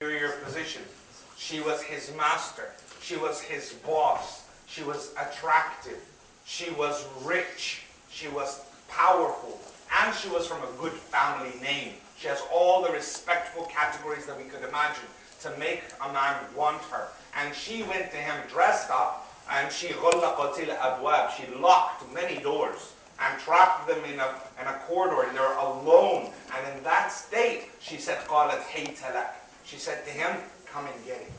superior position. She was his master. She was his boss. She was attractive. She was rich. She was powerful. And she was from a good family name. She has all the respectful categories that we could imagine to make a man want her. And she went to him dressed up, and she locked many doors and trapped them in a corridor, and they were alone. And in that state, she said, قالت حيت لك. She said to him, come and get it.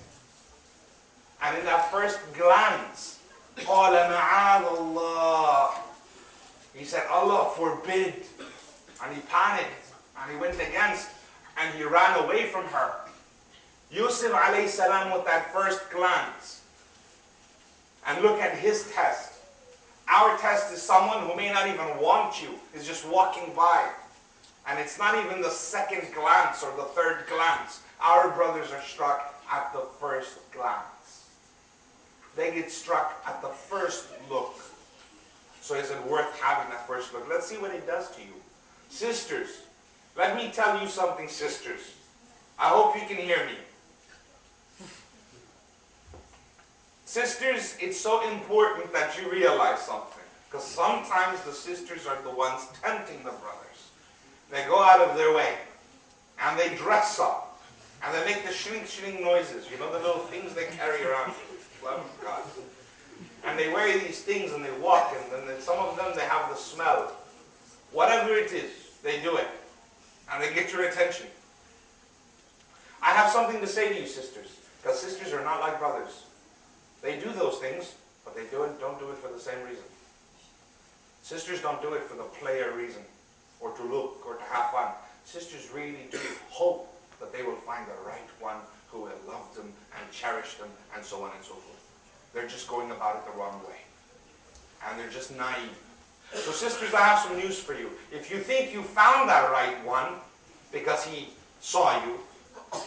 And in that first glance, قال معاذ الله. He said, Allah forbid. And he panicked, and he went against, and he ran away from her. Yusuf alayhi salam with that first glance. And look at his test. Our test is someone who may not even want you, is just walking by. And it's not even the second glance or the third glance. Our brothers are struck at the first glance. They get struck at the first look. So is it worth having that first look? Let's see what it does to you. Sisters, let me tell you something, sisters. I hope you can hear me. Sisters, it's so important that you realize something. Because sometimes the sisters are the ones tempting the brothers. They go out of their way. And they dress up. And they make the shling noises. You know, the little things they carry around. Love of God. And they wear these things and they walk. And then some of them, they have the smell. Whatever it is, they do it. And they get your attention. I have something to say to you, sisters. Because sisters are not like brothers. They do those things, but they don't do it for the same reason. Sisters don't do it for the player reason, or to look, or to have fun. Sisters really do hope that they will find the right one who will love them and cherish them, and so on and so forth. They're just going about it the wrong way. And they're just naive. So sisters, I have some news for you. If you think you found that right one, because he saw you,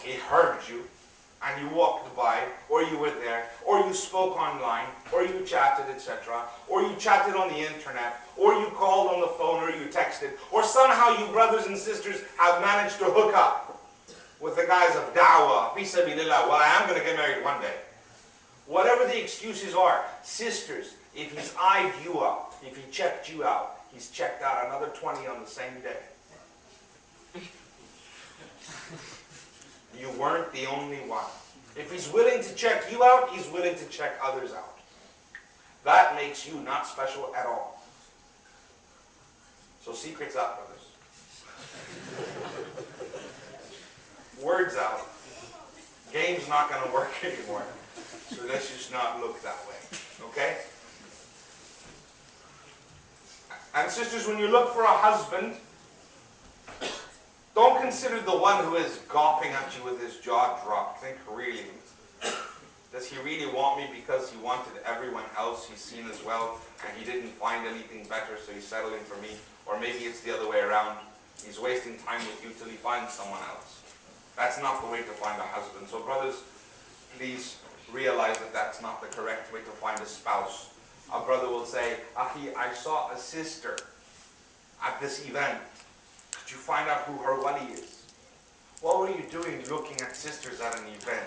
he heard you, and you walked by, or you were there, or you spoke online, or you chatted, etc., or you chatted on the internet, or you called on the phone, or you texted, or somehow you brothers and sisters have managed to hook up with the guys of Dawah, fi sabilillah. Well, I am going to get married one day. Whatever the excuses are, sisters, if he's eyed you up, if he checked you out, he's checked out another 20 on the same day. You weren't the only one. If he's willing to check you out, he's willing to check others out. That makes you not special at all. So secrets out, brothers. Words out. Game's not going to work anymore. So let's just not look that way. Okay? And sisters, when you look for a husband, don't consider the one who is gawping at you with his jaw dropped. Think really. Does he really want me because he wanted everyone else he's seen as well, and he didn't find anything better, so he's settling for me? Or maybe it's the other way around. He's wasting time with you till he finds someone else. That's not the way to find a husband. So brothers, please realize that that's not the correct way to find a spouse. A brother will say, Ahi, I saw a sister at this event. Did you find out who her wali is? What were you doing looking at sisters at an event?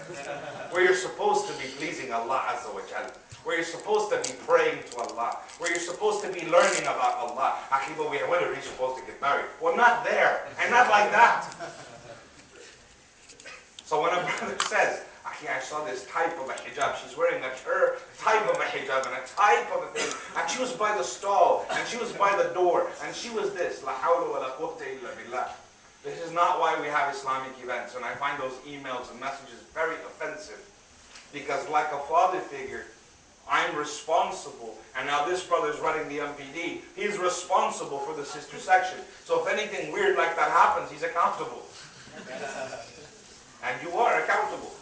Where you're supposed to be pleasing Allah Azza wa Jal. Where you're supposed to be praying to Allah. Where you're supposed to be learning about Allah. Actually, but when are we supposed to get married? Well, not there. And not like that. So when a brother says, I saw this type of a hijab, she's wearing her type of a hijab and a type of a thing, and she was by the stall, and she was by the door, and she was this, la hawla wa la quwwata illa billah. This is not why we have Islamic events, and I find those emails and messages very offensive, because like a father figure, I'm responsible, and now this brother's running the MV&D, he's responsible for the sister section, so if anything weird like that happens, he's accountable. And you are accountable.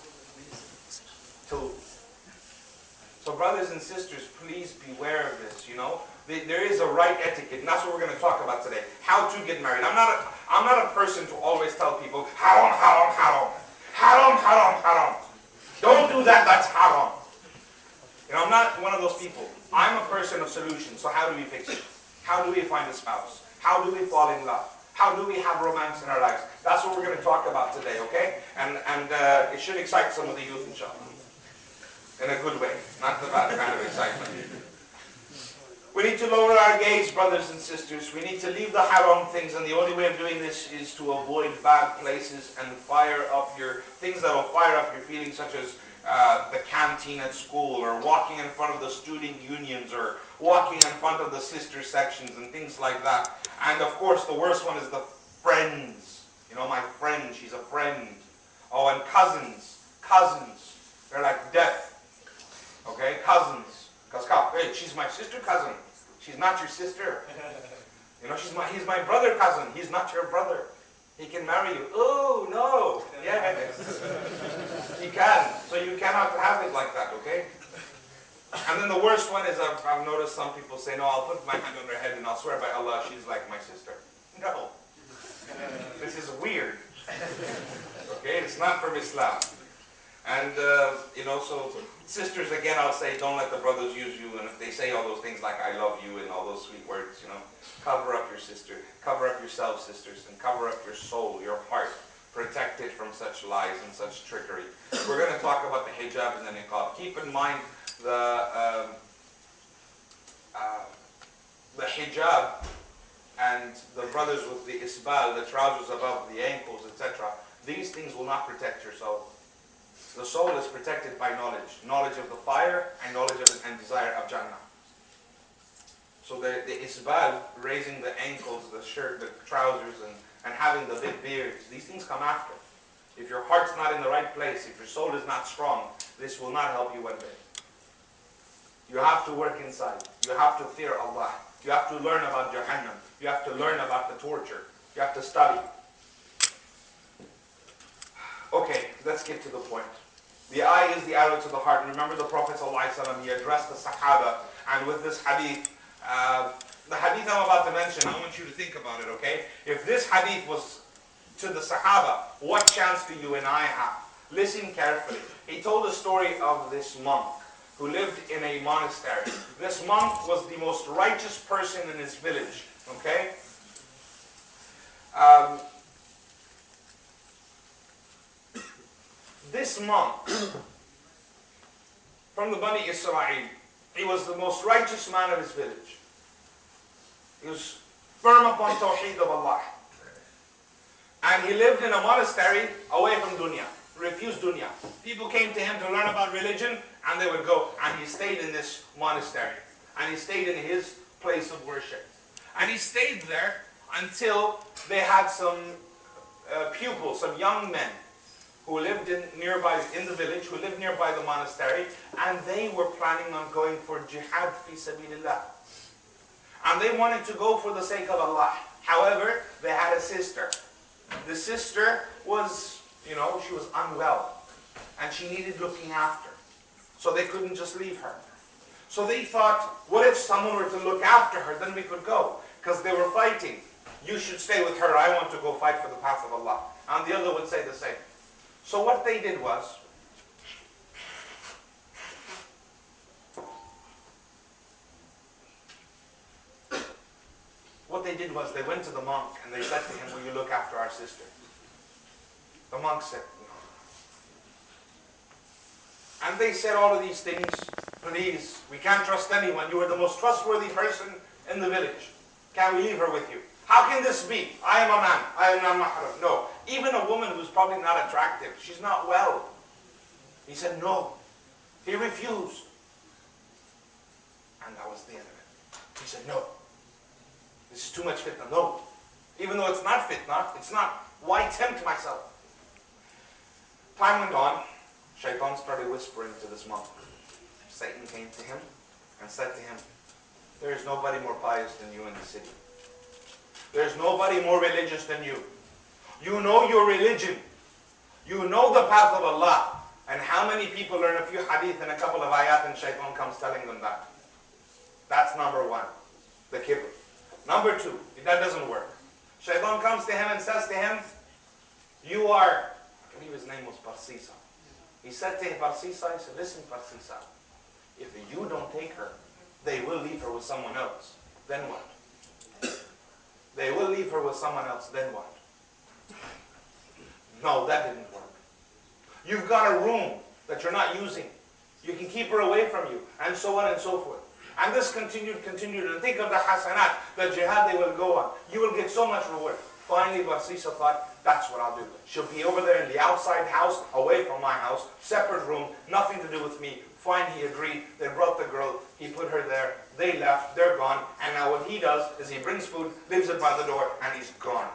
So brothers and sisters, please beware of this, you know. There is a right etiquette, and that's what we're going to talk about today. How to get married. I'm not a person to always tell people, haram, haram, haram. Haram, haram, haram. Don't do that, that's haram. You know, I'm not one of those people. I'm a person of solutions, so how do we fix it? How do we find a spouse? How do we fall in love? How do we have romance in our lives? That's what we're going to talk about today, okay? And it should excite some of the youth, inshallah. In a good way, not the bad kind of excitement. We need to lower our gaze, brothers and sisters. We need to leave the haram things, and the only way of doing this is to avoid bad places and fire up your things that will fire up your feelings, such as the canteen at school, or walking in front of the student unions, or walking in front of the sister sections and things like that. And of course, the worst one is the friends. You know, my friend, she's a friend. Oh, and cousins. They're like death. Okay, cousins. Because, hey, she's my sister cousin. She's not your sister. You know, he's my brother cousin. He's not your brother. He can marry you. Oh, no. Yes. He can. So you cannot have it like that, okay? And then the worst one is, I've noticed some people say, no, I'll put my hand on her head and I'll swear by Allah she's like my sister. No. This is weird. Okay, it's not from Islam. And, you know, so sisters, again, I'll say, don't let the brothers use you. And if they say all those things like, I love you, and all those sweet words, you know, cover up your sister. Cover up yourselves, sisters, and cover up your soul, your heart. Protect it from such lies and such trickery. We're going to talk about the hijab and the niqab. Keep in mind the hijab and the brothers with the isbal, the trousers above the ankles, etc. These things will not protect your soul. The soul is protected by knowledge. Knowledge of the fire and knowledge of and desire of Jannah. So the isbal, raising the ankles, the shirt, the trousers, and having the big beards, these things come after. If your heart's not in the right place, if your soul is not strong, this will not help you one bit. You have to work inside. You have to fear Allah. You have to learn about Jahannam. You have to learn about the torture. You have to study. Okay, let's get to the point. The eye is the arrow to the heart. Remember the Prophet ﷺ, he addressed the Sahaba, and with this hadith, the hadith I'm about to mention, I want you to think about it, okay? If this hadith was to the Sahaba, what chance do you and I have? Listen carefully. He told the story of this monk who lived in a monastery. This monk was the most righteous person in his village, okay? This monk, from the Bani Israel, he was the most righteous man of his village. He was firm upon Tawheed of Allah. And he lived in a monastery away from dunya, refused dunya. People came to him to learn about religion, and they would go, and he stayed in this monastery. And he stayed in his place of worship. And he stayed there until they had some pupils, some young men, who lived nearby in the village, who lived nearby the monastery, and they were planning on going for jihad fi sabilillah. And they wanted to go for the sake of Allah. However, they had a sister. The sister was, you know, she was unwell, and she needed looking after. So they couldn't just leave her. So they thought, what if someone were to look after her, then we could go. Because they were fighting. You should stay with her, I want to go fight for the path of Allah. And the other would say the same. So what they did was, they went to the monk and they said to him, will you look after our sister? The monk said, no. And they said all of these things, please, we can't trust anyone. You are the most trustworthy person in the village. Can we leave her with you? How can this be? I am a man. I am not mahram. No. Even a woman who's probably not attractive. She's not well. He said no. He refused. And that was the end of it. He said no. This is too much fitna. No. Even though it's not fitna, it's not. Why tempt myself? Time went on. Shaitan started whispering to this monk. Satan came to him and said to him, there is nobody more pious than you in the city. There's nobody more religious than you. You know your religion. You know the path of Allah. And how many people learn a few hadith and a couple of ayat and shaitan comes telling them that? That's number one. The kibr. Number two, that doesn't work. Shaitan comes to him and says to him, you are, I believe his name was Parsisa. He said to him, Parsisa, he said, listen Parsisa, if you don't take her, they will leave her with someone else. Then what? They will leave her with someone else, then what? No, that didn't work. You've got a room that you're not using. You can keep her away from you, and so on and so forth. And this continued, and think of the hasanat, the jihad they will go on. You will get so much reward. Finally, Basisa thought, that's what I'll do. She'll be over there in the outside house, away from my house, separate room, nothing to do with me. Fine, he agreed. They brought the girl. He put her there. They left. They're gone. And now what he does is he brings food, leaves it by the door, and he's gone.